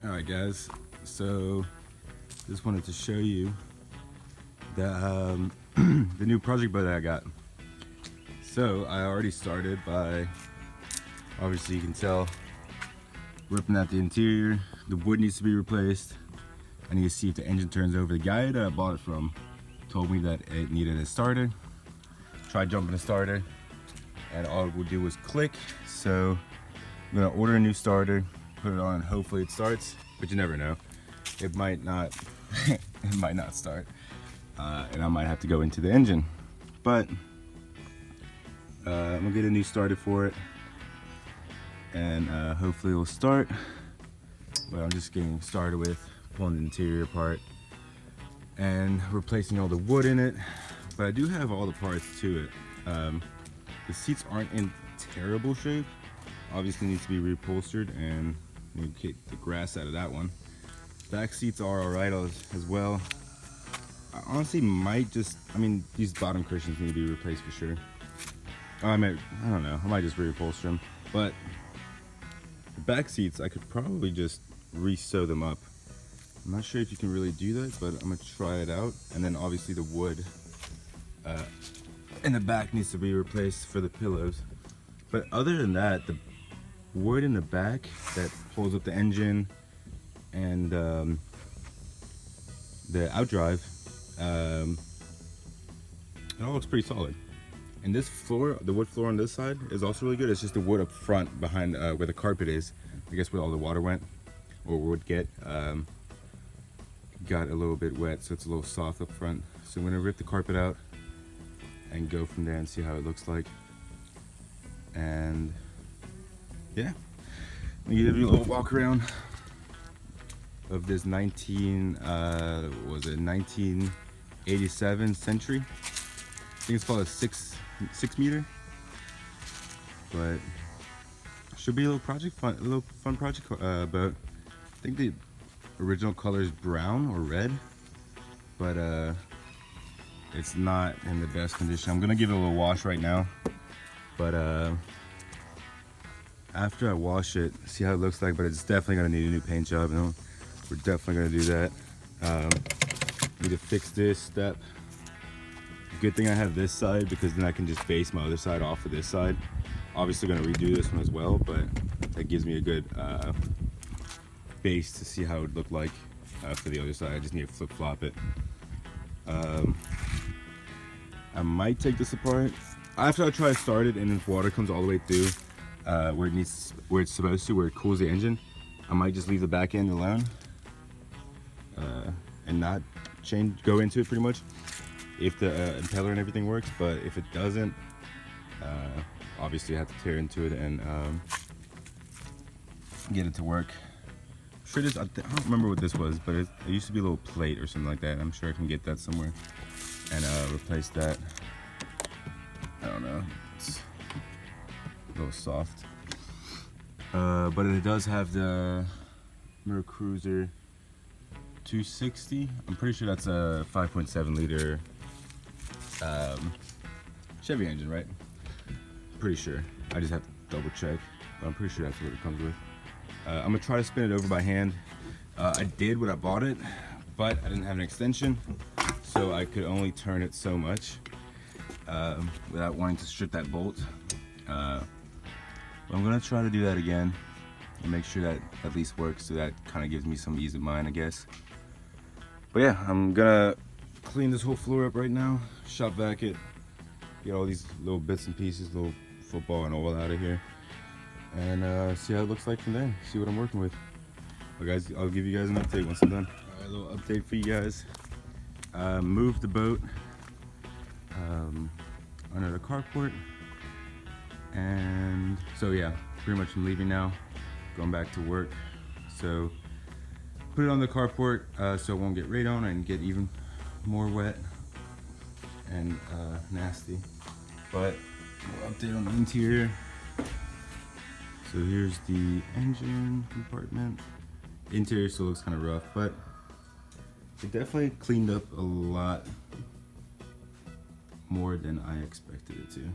Alright guys, so just wanted to show you the, the new project boat that I got. So I already started by, obviously you can tell, ripping out the interior. The wood needs to be replaced. I need to see if the engine turns over. The guy that I bought it from told me that it needed a starter. Tried jumping the starter and all it would do was click. So I'm gonna order a new starter, put it on, hopefully it starts, but you never know. It might not, it might not start. And I might have to go into the engine. But I'm gonna get a new starter for it and hopefully it will start. But I'm just getting started with pulling the interior apart and replacing all the wood in it. But I do have all the parts to it. The seats aren't in terrible shape. Obviously needs to be reupholstered and you kick the grass out of that one. Back seats are alright as well. I honestly might just, these bottom cushions need to be replaced for sure. I don't know, I might just reupholster them. But the back seats, I could probably just re-sew them up. I'm not sure if you can really do that, but I'm gonna try it out. And then obviously the wood in the back needs to be replaced for the pillows. But other than that, the wood in the back that holds up the engine and the outdrive, it all looks pretty solid. And this floor, the wood floor on this side is also really good. It's just the wood up front behind where the carpet is. I guess where all the water went or would get, got a little bit wet, so it's a little soft up front. So I'm gonna rip the carpet out and go from there and see how it looks like. And yeah, let me give you a little walk around of this 1987 Century. I think it's called a six meter, but should be a little fun project boat. I think the original color is brown or red, but it's not in the best condition. I'm gonna give it a little wash right now, but after I wash it, see how it looks like. But it's definitely gonna need a new paint job, and we're definitely gonna do that. Need to fix this step. Good thing I have this side, because then I can just base my other side off of this side. Obviously gonna redo this one as well, but that gives me a good base to see how it would look like for the other side. I just need to flip-flop it. I might take this apart after I try to start it, and if water comes all the way through where it's supposed to, where it cools the engine, I might just leave the back end alone and not go into it pretty much if the impeller and everything works. But if it doesn't, obviously I have to tear into it and get it to work. Sure, I don't remember what this was, but it used to be a little plate or something like that. I'm sure I can get that somewhere and replace that. I don't know, it's a little soft, but it does have the Cruiser 260. I'm pretty sure that's a 5.7 liter Chevy engine, right? Pretty sure. I just have to double check, but I'm pretty sure that's what it comes with. I'm gonna try to spin it over by hand. I did when I bought it, but I didn't have an extension, so I could only turn it so much without wanting to strip that bolt. But I'm gonna try to do that again and make sure that at least works, so that kind of gives me some ease of mind, I guess. But yeah, I'm gonna clean this whole floor up right now, shop vac it, get all these little bits and pieces, little football and all out of here, and see how it looks like from there, see what I'm working with. Well guys, I'll give you guys an update once I'm done. Alright, a little update for you guys. Moved the boat under the carport, and so yeah, pretty much I'm leaving now, going back to work. So put it on the carport so it won't get right on and get even more wet and nasty. But we'll update on the interior. So here's the engine compartment. The interior still looks kind of rough, but it definitely cleaned up a lot more than I expected it to.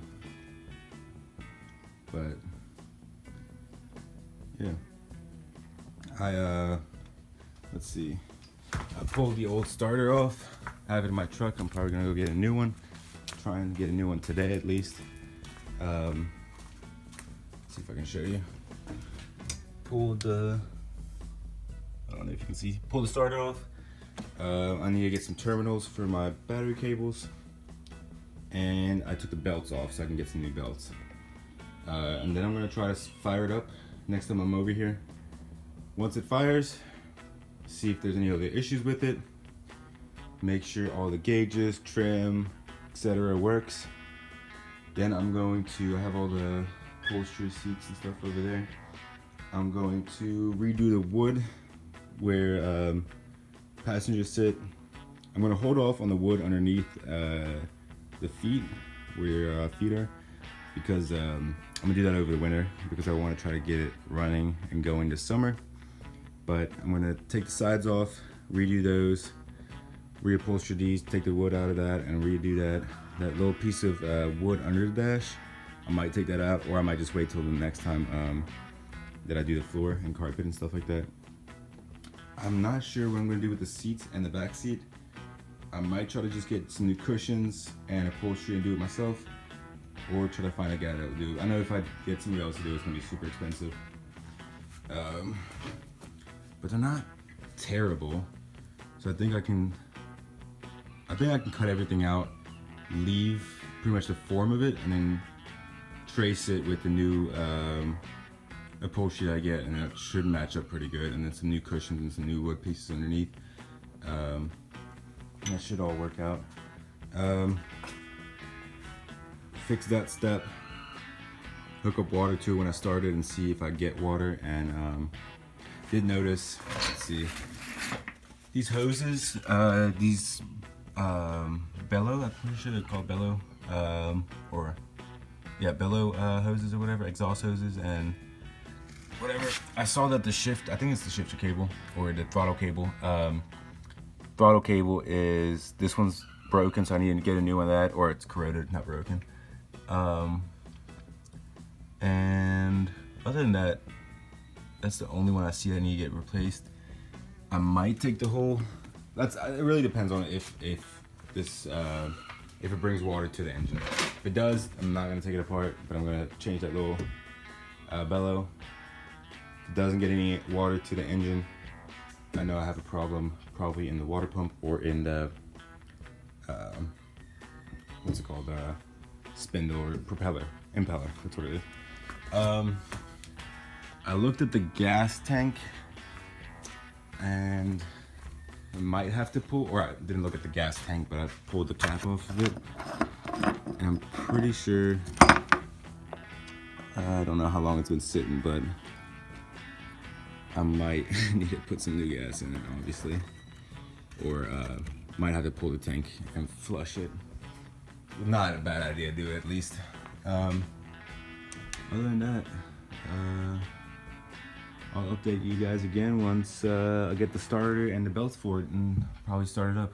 But yeah, I let's see. I pulled the old starter off. I have it in my truck. I'm probably gonna go get a new one. Try and get a new one today at least. Let's see if I can show you. Pulled the, I don't know if you can see, pull the starter off. I need to get some terminals for my battery cables, and I took the belts off so I can get some new belts. And then I'm gonna try to fire it up next time I'm over here. Once it fires, see if there's any other issues with it. Make sure all the gauges, trim, etc. works. Then I'm going to, I have all the upholstery seats and stuff over there. I'm going to redo the wood where passengers sit. I'm going to hold off on the wood underneath the feet, where your feet are, because I'm going to do that over the winter because I want to try to get it running and going this summer. But I'm going to take the sides off, redo those, reupholster these, take the wood out of that and redo that. That little piece of wood under the dash, I might take that out, or I might just wait till the next time that I do the floor and carpet and stuff like that. I'm not sure what I'm gonna do with the seats and the back seat. I might try to just get some new cushions and upholstery and do it myself, or try to find a guy that will do it. I know if I get somebody else to do it, it's gonna be super expensive. But they're not terrible, so I think I can cut everything out, leave pretty much the form of it, and then trace it with the new upholstery I get, and it should match up pretty good. And then some new cushions and some new wood pieces underneath. That should all work out. Fix that step, hook up water to it when I started and see if I get water. And did notice, let's see, these hoses, these bellow, I'm pretty sure they're called bellow, or yeah, bellow hoses or whatever, exhaust hoses and whatever. I saw that the shift, I think it's the shifter cable or the throttle cable. Throttle cable is, this one's broken, so I need to get a new one of that, or it's corroded, not broken. And other than that, that's the only one I see that need to get replaced. I might take the whole, it really depends on if this if it brings water to the engine. If it does, I'm not gonna take it apart, but I'm gonna change that little bellow. If it doesn't get any water to the engine, I know I have a problem probably in the water pump or in the what's it called, spindle or impeller, that's what it is. I looked at the gas tank, and I might have to pull, or I didn't look at the gas tank, but I pulled the cap off of it, and I'm pretty sure, I don't know how long it's been sitting, but I might need to put some new gas in it, obviously, or might have to pull the tank and flush it. Not a bad idea to do it, at least. Other than that, I'll update you guys again once I get the starter and the belts for it and probably start it up.